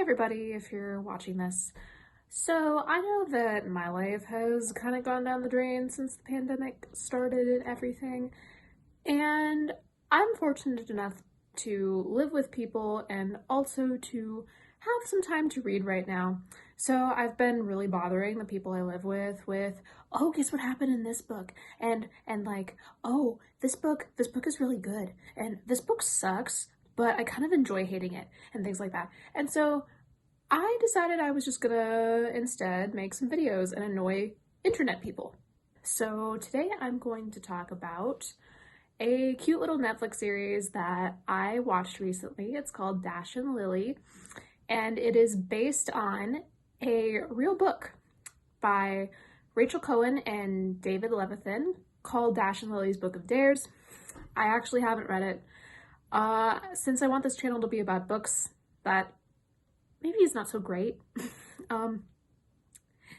Hey everybody, if you're watching this. So I know that my life has kind of gone down the drain since the pandemic started and everything, and I'm fortunate enough to live with people and also to have some time to read right now. So I've been really bothering the people I live with, oh, guess what happened in this book? And like, oh, this book is really good, and this book sucks, but I kind of enjoy hating it, and things like that. And so I decided I was just gonna instead make some videos and annoy internet people. So today I'm going to talk about a cute little Netflix series that I watched recently. It's called Dash and Lily, and it is based on a real book by Rachel Cohen and David Levithan called Dash and Lily's Book of Dares. I actually haven't read it. Since I want this channel to be about books that maybe is not so great, maybe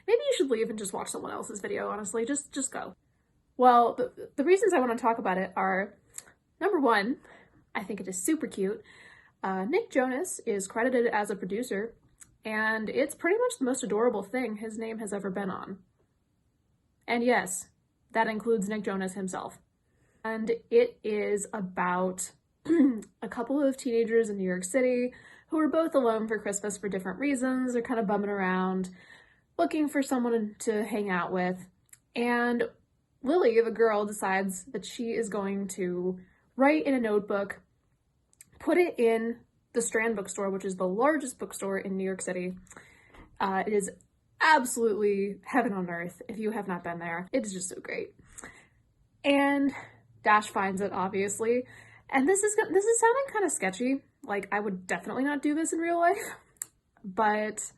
you should leave and just watch someone else's video, honestly. Just go. Well, the reasons I want to talk about it are, number one, I think it is super cute. Nick Jonas is credited as a producer, and it's pretty much the most adorable thing his name has ever been on. And yes, that includes Nick Jonas himself. And it is about a couple of teenagers in New York City who are both alone for Christmas for different reasons. They're kind of bumming around, looking for someone to hang out with. And Lily, the girl, decides that she is going to write in a notebook, put it in the Strand bookstore, which is the largest bookstore in New York City. It is absolutely heaven on earth if you have not been there. It is just so great. And Dash finds it, obviously. And this is sounding kind of sketchy. Like, I would definitely not do this in real life, but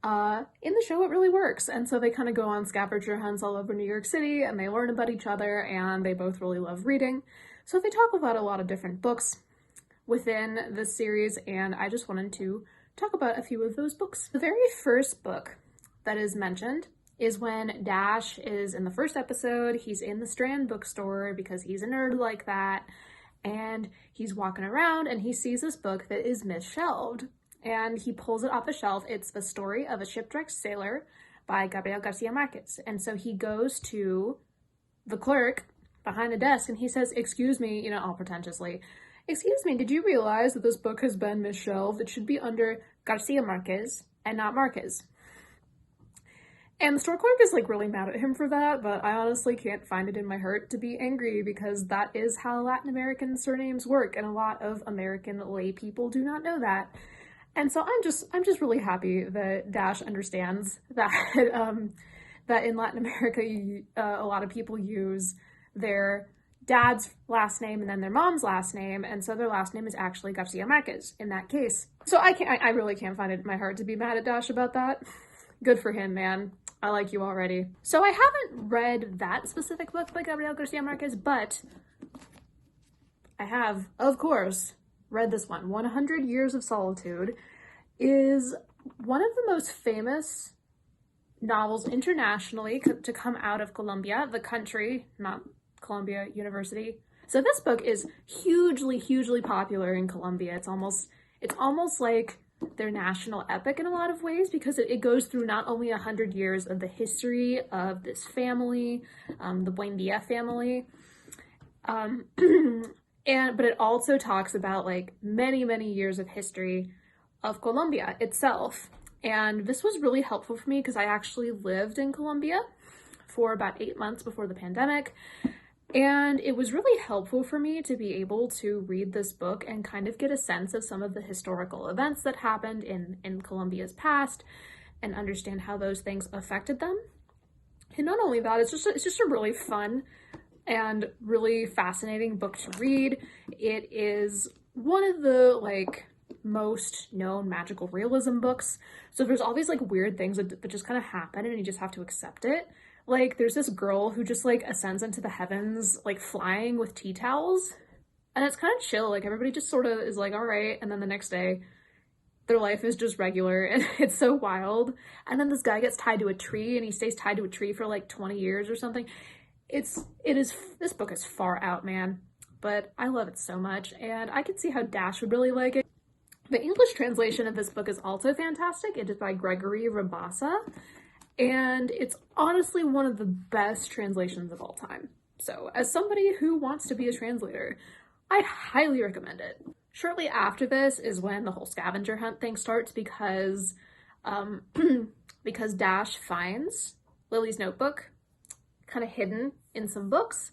in the show it really works. And so they kind of go on scavenger hunts all over New York City, and they learn about each other, and they both really love reading. So they talk about a lot of different books within this series, and I just wanted to talk about a few of those books. The very first book that is mentioned is when Dash is in the first episode. He's in the Strand bookstore because he's a nerd like that. And he's walking around and he sees this book that is misshelved, and he pulls it off the shelf. It's The Story of a Shipwrecked Sailor by Gabriel Garcia Marquez. And so he goes to the clerk behind the desk and he says, "Excuse me," you know, all pretentiously, "Excuse me, did you realize that this book has been misshelved? It should be under Garcia Marquez and not Marquez." And the store clerk is like really mad at him for that, but I honestly can't find it in my heart to be angry because that is how Latin American surnames work, and a lot of American lay people do not know that. And so I'm just really happy that Dash understands that that in Latin America a lot of people use their dad's last name and then their mom's last name, and so their last name is actually Garcia Marquez in that case. So I really can't find it in my heart to be mad at Dash about that. Good for him, man. I like you already. So I haven't read that specific book by Gabriel Garcia Marquez, but I have, of course, read this one. 100 Years of Solitude is one of the most famous novels internationally to come out of Colombia, the country, not Columbia University. So this book is hugely popular in Colombia. It's almost like their national epic in a lot of ways, because it goes through not only 100 years of the history of this family, the Buendia family, but it also talks about like many years of history of Colombia itself. And this was really helpful for me because I actually lived in Colombia for about 8 months before the pandemic. And it was really helpful for me to be able to read this book and kind of get a sense of some of the historical events that happened in Colombia's past and understand how those things affected them. And not only that, it's just a really fun and really fascinating book to read. It is one of the like most known magical realism books. So there's all these like weird things that just kind of happen and you just have to accept it. Like, there's this girl who just, like, ascends into the heavens, like, flying with tea towels. And it's kind of chill. Like, everybody just sort of is like, all right. And then the next day, their life is just regular. And it's so wild. And then this guy gets tied to a tree, and he stays tied to a tree for, like, 20 years or something. This book is far out, man. But I love it so much. And I can see how Dash would really like it. The English translation of this book is also fantastic. It is by Gregory Rabassa, and it's honestly one of the best translations of all time. So as somebody who wants to be a translator, I highly recommend it. Shortly after this is when the whole scavenger hunt thing starts because because Dash finds Lily's notebook kind of hidden in some books,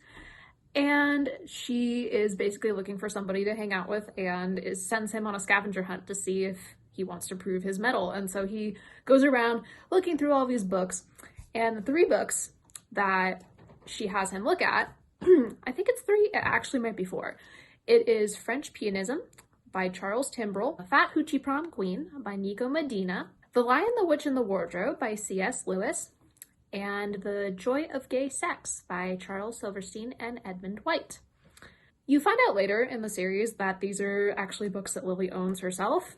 and she is basically looking for somebody to hang out with and sends him on a scavenger hunt to see if he wants to prove his mettle. And so he goes around looking through all these books, and the 3 books that she has him look at, I think it's 3, it actually might be 4. It is French Pianism by Charles Timbrell, The Fat Hoochie Prom Queen by Nico Medina, The Lion, the Witch, and the Wardrobe by C.S. Lewis, and The Joy of Gay Sex by Charles Silverstein and Edmund White. You find out later in the series that these are actually books that Lily owns herself,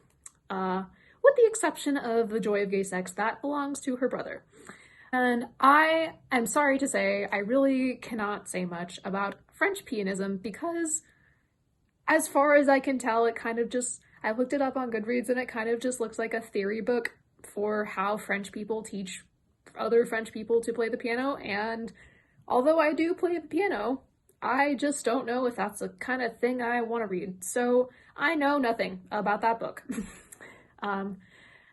with the exception of The Joy of Gay Sex that belongs to her brother. And I am sorry to say, I really cannot say much about French Pianism because as far as I can tell, it kind of just, I looked it up on Goodreads and it kind of just looks like a theory book for how French people teach other French people to play the piano. And although I do play the piano, I just don't know if that's the kind of thing I want to read. So I know nothing about that book. Fat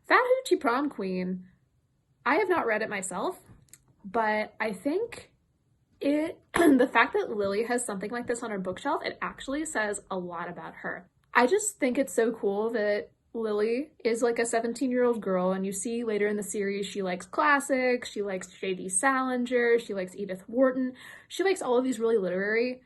Hoochie Prom Queen, I have not read it myself, but I think the fact that Lily has something like this on her bookshelf, it actually says a lot about her. I just think it's so cool that Lily is like a 17-year-old girl, and you see later in the series she likes classics, she likes J.D. Salinger, she likes Edith Wharton, she likes all of these really literary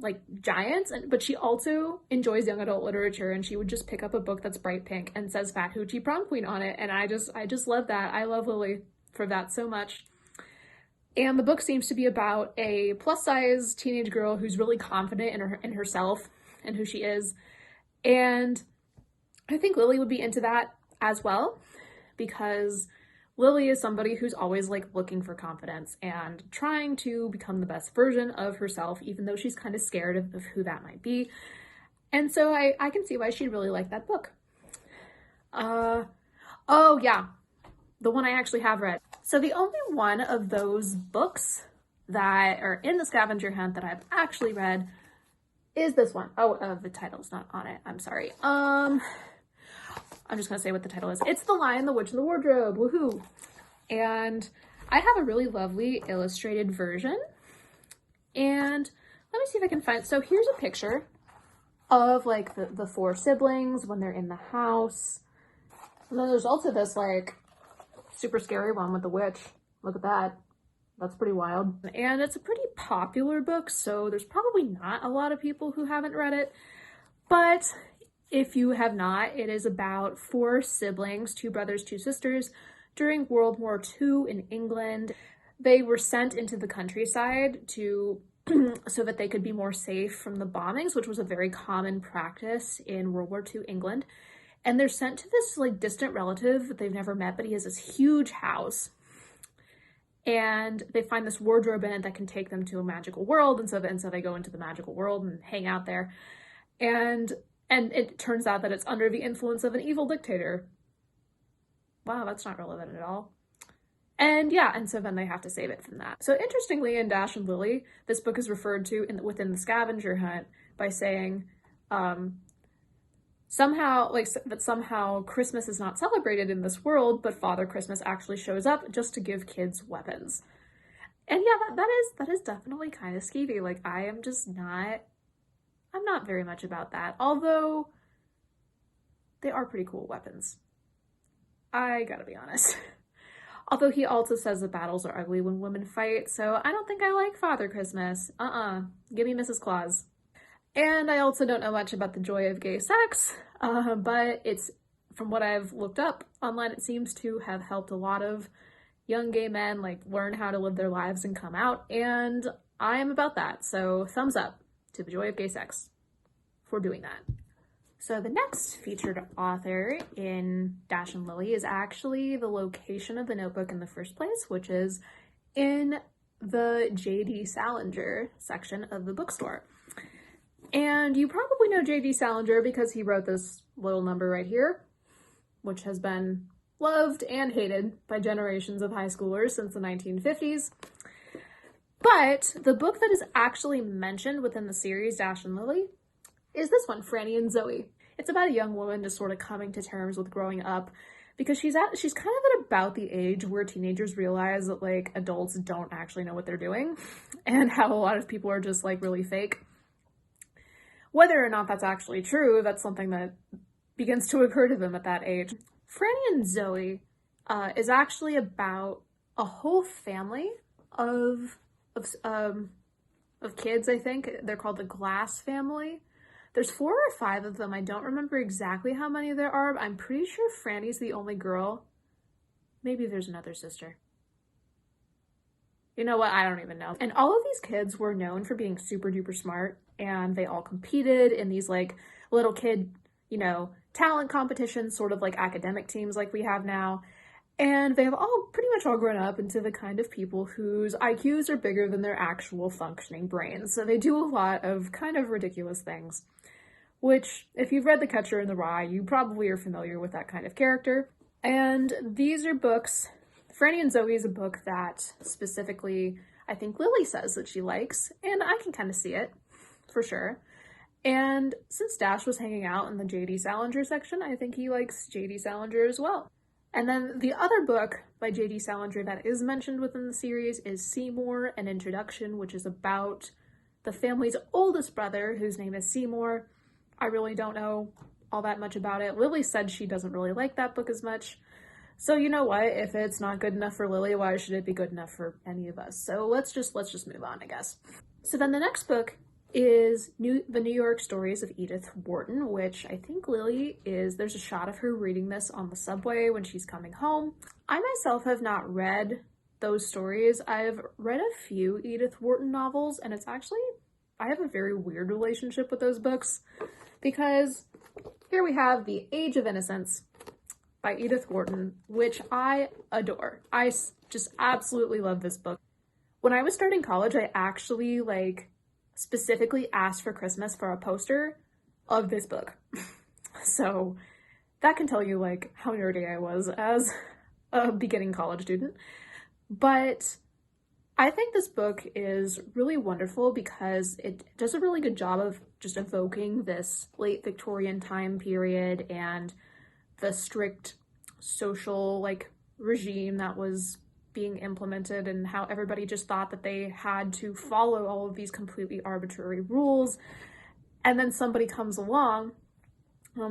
like giants, but she also enjoys young adult literature, and she would just pick up a book that's bright pink and says Fat Hoochie Prom Queen on it, and I just love that. I love Lily for that so much. And the book seems to be about a plus-size teenage girl who's really confident in herself and who she is. And I think Lily would be into that as well, because Lily is somebody who's always like looking for confidence and trying to become the best version of herself, even though she's kind of scared of who that might be. And so I can see why she'd really like that book. Oh yeah, the one I actually have read. So the only one of those books that are in the scavenger hunt that I've actually read is this one. Oh, the title's not on it. I'm sorry. I'm just gonna say what the title is. It's The Lion, the Witch, and the Wardrobe. Woohoo! And I have a really lovely illustrated version. And let me see if I can find, so here's a picture of like the 4 siblings when they're in the house. And then there's also this like super scary one with the witch. Look at that. That's pretty wild. And it's a pretty popular book, so there's probably not a lot of people who haven't read it. But if you have not, it is about 4 siblings, 2 brothers, 2 sisters, during World War II in England. They were sent into the countryside to so that they could be more safe from the bombings, which was a very common practice in World War II England. And they're sent to this like distant relative that they've never met, but he has this huge house. And they find this wardrobe in it that can take them to a magical world. And so they go into the magical world and hang out there. And it turns out that it's under the influence of an evil dictator. Wow, that's not relevant at all. And yeah, and so then they have to save it from that. So interestingly, in Dash and Lily, this book is referred to within the scavenger hunt by saying somehow Christmas is not celebrated in this world, but Father Christmas actually shows up just to give kids weapons. And yeah, that is definitely kind of skeevy. Like I'm not very much about that, although they are pretty cool weapons. I gotta be honest. Although he also says that battles are ugly when women fight, so I don't think I like Father Christmas. Give me Mrs. Claus. And I also don't know much about The Joy of Gay Sex, but it's, from what I've looked up online, it seems to have helped a lot of young gay men like learn how to live their lives and come out, and I am about that. So thumbs up to The Joy of Gay Sex for doing that. So the next featured author in Dash and Lily is actually the location of the notebook in the first place, which is in the J.D. Salinger section of the bookstore. And you probably know J.D. Salinger because he wrote this little number right here, which has been loved and hated by generations of high schoolers since the 1950s. But the book that is actually mentioned within the series Dash and Lily is this one, Franny and Zoe. It's about a young woman just sort of coming to terms with growing up, because she's kind of at about the age where teenagers realize that like adults don't actually know what they're doing, and how a lot of people are just like really fake. Whether or not that's actually true, that's something that begins to occur to them at that age. Franny and Zoe is actually about a whole family of kids. I think they're called the Glass family. There's 4 or 5 of them. I don't remember exactly how many there are, but I'm pretty sure Franny's the only girl. Maybe there's another sister. You know what? I don't even know. And all of these kids were known for being super duper smart, and they all competed in these like little kid, you know, talent competitions, sort of like academic teams like we have now. And they have all pretty much all grown up into the kind of people whose IQs are bigger than their actual functioning brains. So they do a lot of kind of ridiculous things, which if you've read The Catcher in the Rye, you probably are familiar with that kind of character. And these are books. Franny and Zoe is a book that specifically I think Lily says that she likes, and I can kind of see it for sure. And since Dash was hanging out in the J.D. Salinger section, I think he likes J.D. Salinger as well. And then the other book by J.D. Salinger that is mentioned within the series is Seymour, An Introduction, which is about the family's oldest brother, whose name is Seymour. I really don't know all that much about it. Lily said she doesn't really like that book as much. So you know what? If it's not good enough for Lily, why should it be good enough for any of us? So let's just move on, I guess. So then the next book is The New York Stories of Edith Wharton, which I think there's a shot of her reading this on the subway when she's coming home. I myself have not read those stories. I've read a few Edith Wharton novels, and I have a very weird relationship with those books, because here we have The Age of Innocence by Edith Wharton, which I adore. I just absolutely love this book. When I was starting college, I actually specifically asked for Christmas for a poster of this book. So that can tell you how nerdy I was as a beginning college student. But I think this book is really wonderful because it does a really good job of just evoking this late Victorian time period and the strict social regime that was being implemented, and how everybody just thought that they had to follow all of these completely arbitrary rules. And then somebody comes along,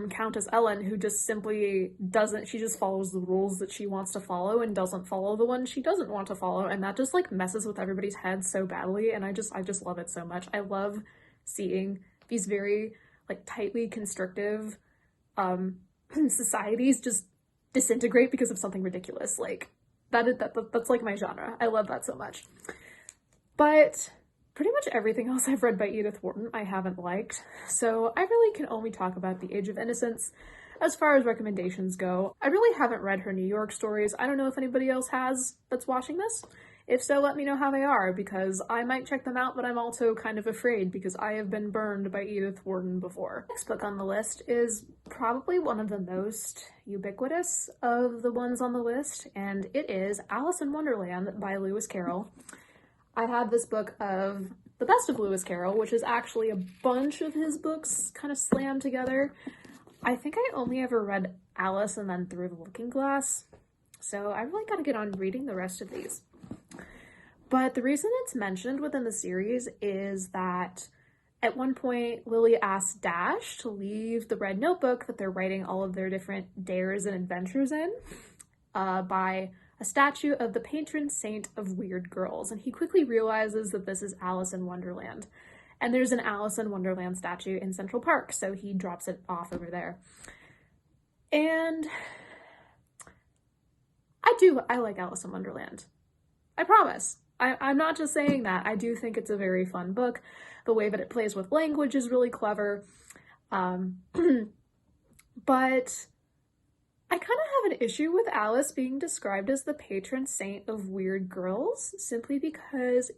Countess Ellen, who just simply doesn't, she just follows the rules that she wants to follow and doesn't follow the ones she doesn't want to follow. And that just messes with everybody's heads so badly. And I just love it so much. I love seeing these very tightly constrictive societies just disintegrate because of something ridiculous. That's my genre. I love that so much. But pretty much everything else I've read by Edith Wharton I haven't liked, so I really can only talk about The Age of Innocence. As far as recommendations go, I really haven't read her New York stories. I don't know if anybody else has that's watching this. If so, let me know how they are, because I might check them out, but I'm also kind of afraid because I have been burned by Edith Wharton before. Next book on the list is probably one of the most ubiquitous of the ones on the list, and it is Alice in Wonderland by Lewis Carroll. I have this book of The Best of Lewis Carroll, which is actually a bunch of his books kind of slammed together. I think I only ever read Alice and then Through the Looking Glass, so I really gotta get on reading the rest of these. But the reason it's mentioned within the series is that at one point, Lily asks Dash to leave the red notebook that they're writing all of their different dares and adventures in by a statue of the patron saint of weird girls. And he quickly realizes that this is Alice in Wonderland. And there's an Alice in Wonderland statue in Central Park, so he drops it off over there. And I like Alice in Wonderland. I promise. I'm not just saying that. I do think it's a very fun book. The way that it plays with language is really clever. But I kind of have an issue with Alice being described as the patron saint of weird girls, simply because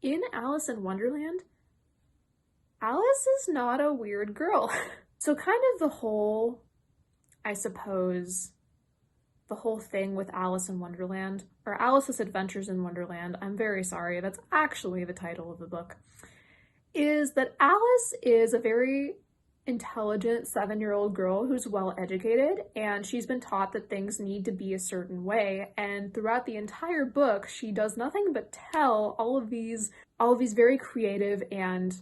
in Alice in Wonderland, Alice is not a weird girl. So kind of the whole I suppose, the whole thing with Alice in Wonderland, or Alice's Adventures in Wonderland, I'm very sorry, that's actually the title of the book, is that Alice is a very intelligent 7-year-old girl who's well educated, and she's been taught that things need to be a certain way, and throughout the entire book she does nothing but tell all of these very creative and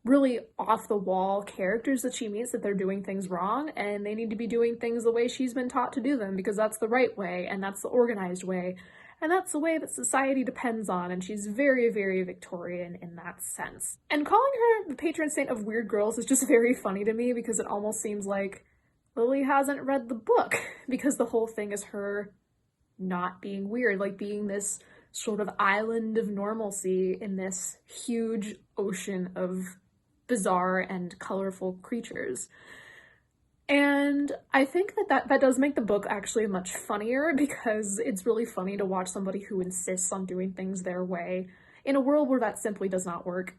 really off-the-wall characters that she meets that they're doing things wrong, and they need to be doing things the way she's been taught to do them, because that's the right way, and that's the organized way, and that's the way that society depends on, and she's very, very Victorian in that sense. And calling her the patron saint of weird girls is just very funny to me, because it almost seems like Lily hasn't read the book, because the whole thing is her not being weird, like being this sort of island of normalcy in this huge ocean of bizarre and colorful creatures. And I think that does make the book actually much funnier, because it's really funny to watch somebody who insists on doing things their way in a world where that simply does not work.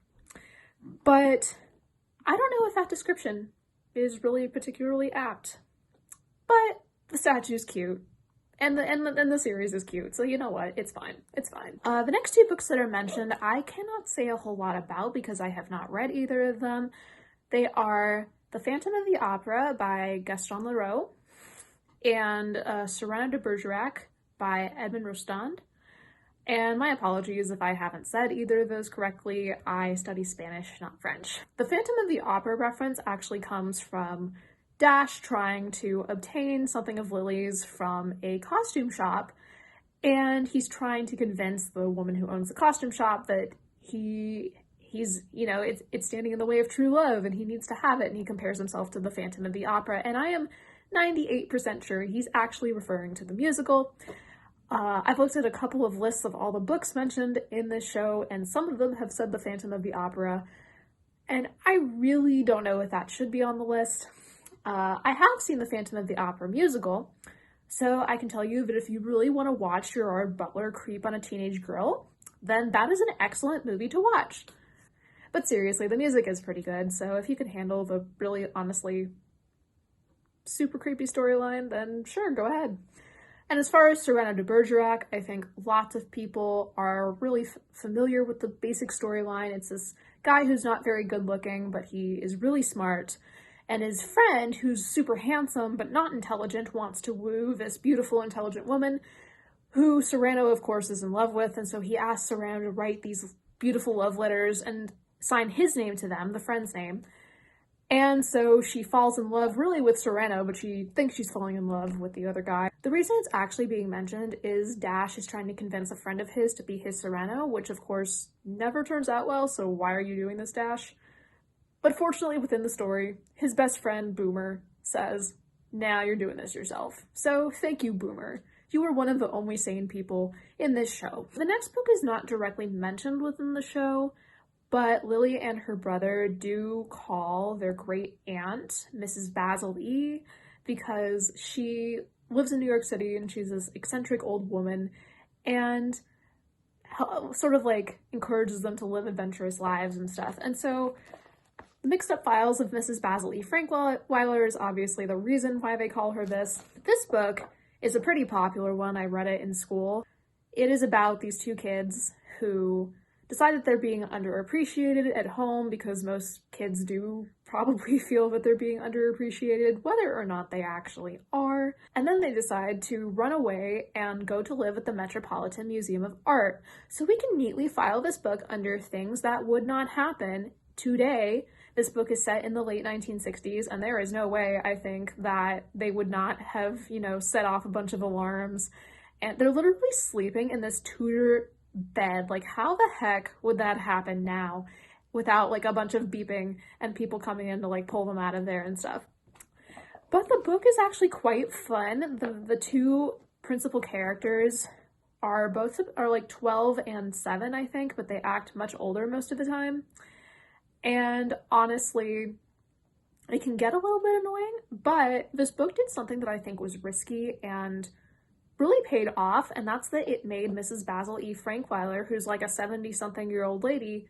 But I don't know if that description is really particularly apt. But the statue's cute. And the series is cute, so you know what? It's fine. It's fine. The next two books that are mentioned, I cannot say a whole lot about because I have not read either of them. They are The Phantom of the Opera by Gaston Leroux and Cyrano de Bergerac by Edmond Rostand. And my apologies if I haven't said either of those correctly. I study Spanish, not French. The Phantom of the Opera reference actually comes from Dash trying to obtain something of Lily's from a costume shop, and he's trying to convince the woman who owns the costume shop that he's, you know, it's standing in the way of true love and he needs to have it, and he compares himself to the Phantom of the Opera, and I am 98% sure he's actually referring to the musical. I've looked at a couple of lists of all the books mentioned in this show, and some of them have said the Phantom of the Opera, and I really don't know if that should be on the list. I have seen the Phantom of the Opera musical, so I can tell you that if you really want to watch Gerard Butler creep on a teenage girl, then that is an excellent movie to watch. But seriously, the music is pretty good, so if you can handle the really, honestly, super creepy storyline, then sure, go ahead. And as far as Cyrano de Bergerac, I think lots of people are really familiar with the basic storyline. It's this guy who's not very good looking, but he is really smart, and his friend, who's super handsome but not intelligent, wants to woo this beautiful, intelligent woman, who Cyrano, of course, is in love with, and so he asks Cyrano to write these beautiful love letters and sign his name to them, the friend's name. And so she falls in love really with Cyrano, but she thinks she's falling in love with the other guy. The reason it's actually being mentioned is Dash is trying to convince a friend of his to be his Cyrano, which of course never turns out well, so why are you doing this, Dash? But fortunately within the story, his best friend, Boomer, says, "Now you're doing this yourself." So thank you, Boomer. You were one of the only sane people in this show. The next book is not directly mentioned within the show, but Lily and her brother do call their great aunt Mrs. Basil E, because she lives in New York City and she's this eccentric old woman and sort of like encourages them to live adventurous lives and stuff. And so the Mixed Up Files of Mrs. Basil E. Frankweiler is obviously the reason why they call her this. This book is a pretty popular one. I read it in school. It is about these two kids who decide that they're being underappreciated at home, because most kids do probably feel that they're being underappreciated, whether or not they actually are. And then they decide to run away and go to live at the Metropolitan Museum of Art. So we can neatly file this book under things that would not happen today. This book is set in the late 1960s, and there is no way, I think, that they would not have, set off a bunch of alarms. And they're literally sleeping in this Tudor bed. Like, how the heck would that happen now without, like, a bunch of beeping and people coming in to, like, pull them out of there and stuff? But the book is actually quite fun. The two principal characters are like 12 and 7, I think, but they act much older most of the time. And honestly, it can get a little bit annoying, but this book did something that I think was risky and really paid off, and that's that it made Mrs. Basil E. Frankweiler, who's like a 70-something-year-old lady,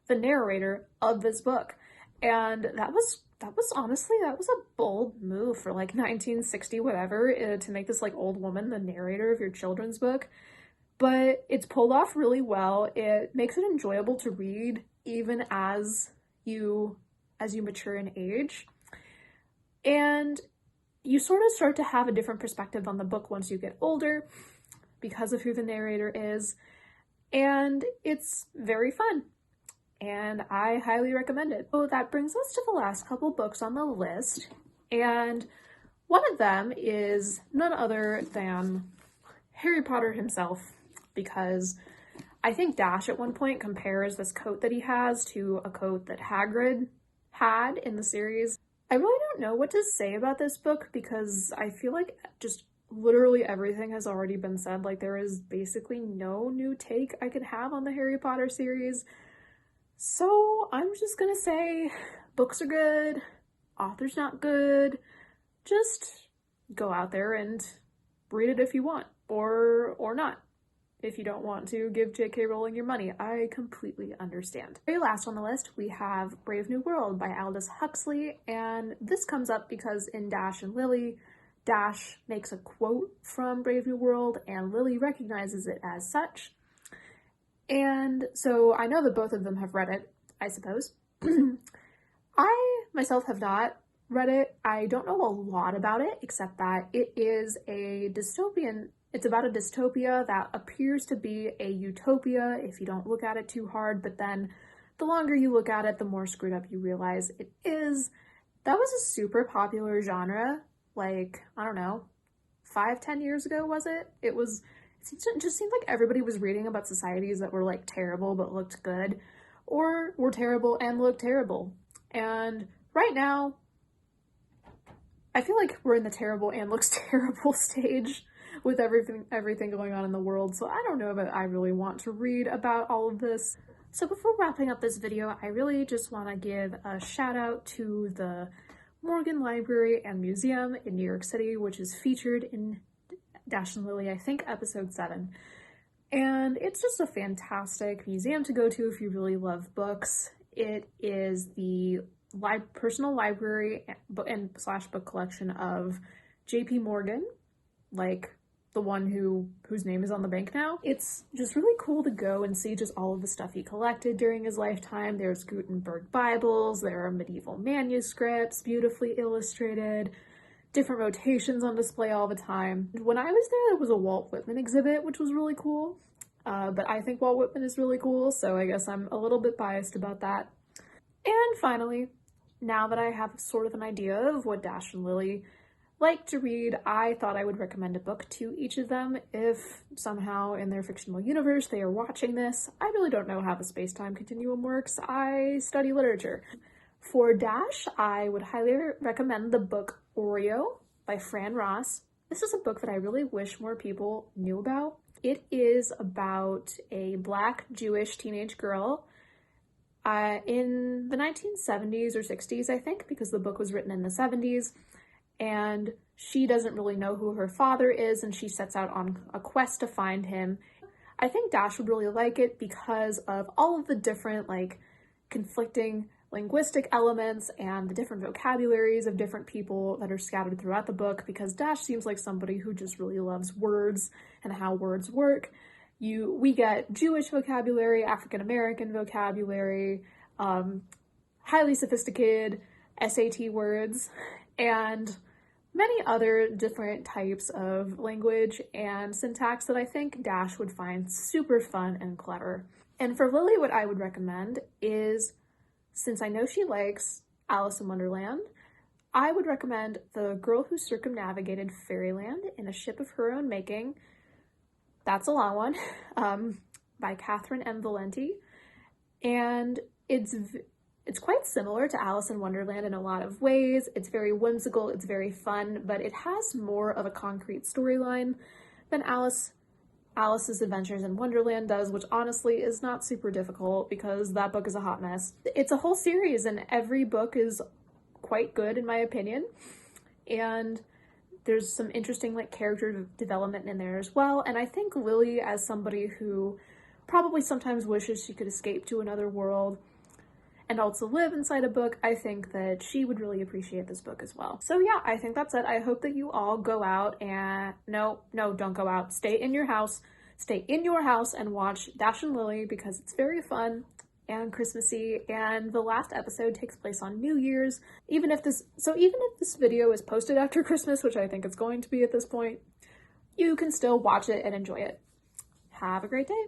the narrator of this book. And that was that was a bold move for like 1960 whatever, to make this like old woman the narrator of your children's book. But it's pulled off really well. It makes it enjoyable to read even as you mature in age. And you sort of start to have a different perspective on the book once you get older because of who the narrator is. And it's very fun. And I highly recommend it. So that brings us to the last couple books on the list. And one of them is none other than Harry Potter himself, because I think Dash at one point compares this coat that he has to a coat that Hagrid had in the series. I really don't know what to say about this book because I feel like just literally everything has already been said. Like, there is basically no new take I could have on the Harry Potter series. So I'm just gonna say books are good, author's not good. Just go out there and read it if you want, or not. If you don't want to give J.K. Rowling your money, I completely understand. Very last on the list, we have Brave New World by Aldous Huxley, and this comes up because in Dash and Lily, Dash makes a quote from Brave New World, and Lily recognizes it as such. And so I know that both of them have read it, I suppose. I myself have not read it. I don't know a lot about it, except that it is a dystopian. It's about a dystopia that appears to be a utopia if you don't look at it too hard, but then the longer you look at it, the more screwed up you realize it is. That was a super popular genre, like, I don't know, 5-10 years ago, was it? It just seemed like everybody was reading about societies that were like terrible but looked good, or were terrible and looked terrible. And right now, I feel like we're in the terrible and looks terrible stage with everything going on in the world. So I don't know that I really want to read about all of this. So before wrapping up this video, I really just want to give a shout out to the Morgan Library and Museum in New York City, which is featured in Dash and Lily, I think episode 7. And it's just a fantastic museum to go to if you really love books. It is the personal library and / book collection of J.P. Morgan, like the one whose name is on the bank now. It's just really cool to go and see just all of the stuff he collected during his lifetime. There's Gutenberg Bibles, there are medieval manuscripts, beautifully illustrated, different rotations on display all the time. When I was there was a Walt Whitman exhibit, which was really cool. But I think Walt Whitman is really cool, so I guess I'm a little bit biased about that. And finally, now that I have sort of an idea of what Dash and Lily like to read, I thought I would recommend a book to each of them if somehow in their fictional universe they are watching this. I really don't know how the space-time continuum works. I study literature. For Dash, I would highly recommend the book Oreo by Fran Ross. This is a book that I really wish more people knew about. It is about a Black Jewish teenage girl in the 1970s or 60s, I think, because the book was written in the 70s, and she doesn't really know who her father is, and she sets out on a quest to find him. I think Dash would really like it because of all of the different, like, conflicting linguistic elements and the different vocabularies of different people that are scattered throughout the book, because Dash seems like somebody who just really loves words and how words work. We get Jewish vocabulary, African-American vocabulary, highly sophisticated SAT words, and many other different types of language and syntax that I think Dash would find super fun and clever. And for Lily, what I would recommend is, since I know she likes Alice in Wonderland, I would recommend The Girl Who Circumnavigated Fairyland in a Ship of Her Own Making. That's a long one, by Catherine M. Valenti. And it's quite similar to Alice in Wonderland in a lot of ways. It's very whimsical, it's very fun, but it has more of a concrete storyline than Alice's Adventures in Wonderland does, which honestly is not super difficult because that book is a hot mess. It's a whole series and every book is quite good in my opinion. And there's some interesting like character development in there as well. And I think Lily, as somebody who probably sometimes wishes she could escape to another world and also live inside a book, I think that she would really appreciate this book as well. So yeah, I think that's it. I hope that you all go out and no, don't go out. Stay in your house. Stay in your house and watch Dash and Lily because it's very fun and Christmassy, and the last episode takes place on New Year's. Even if this video is posted after Christmas, which I think it's going to be at this point, you can still watch it and enjoy it. Have a great day.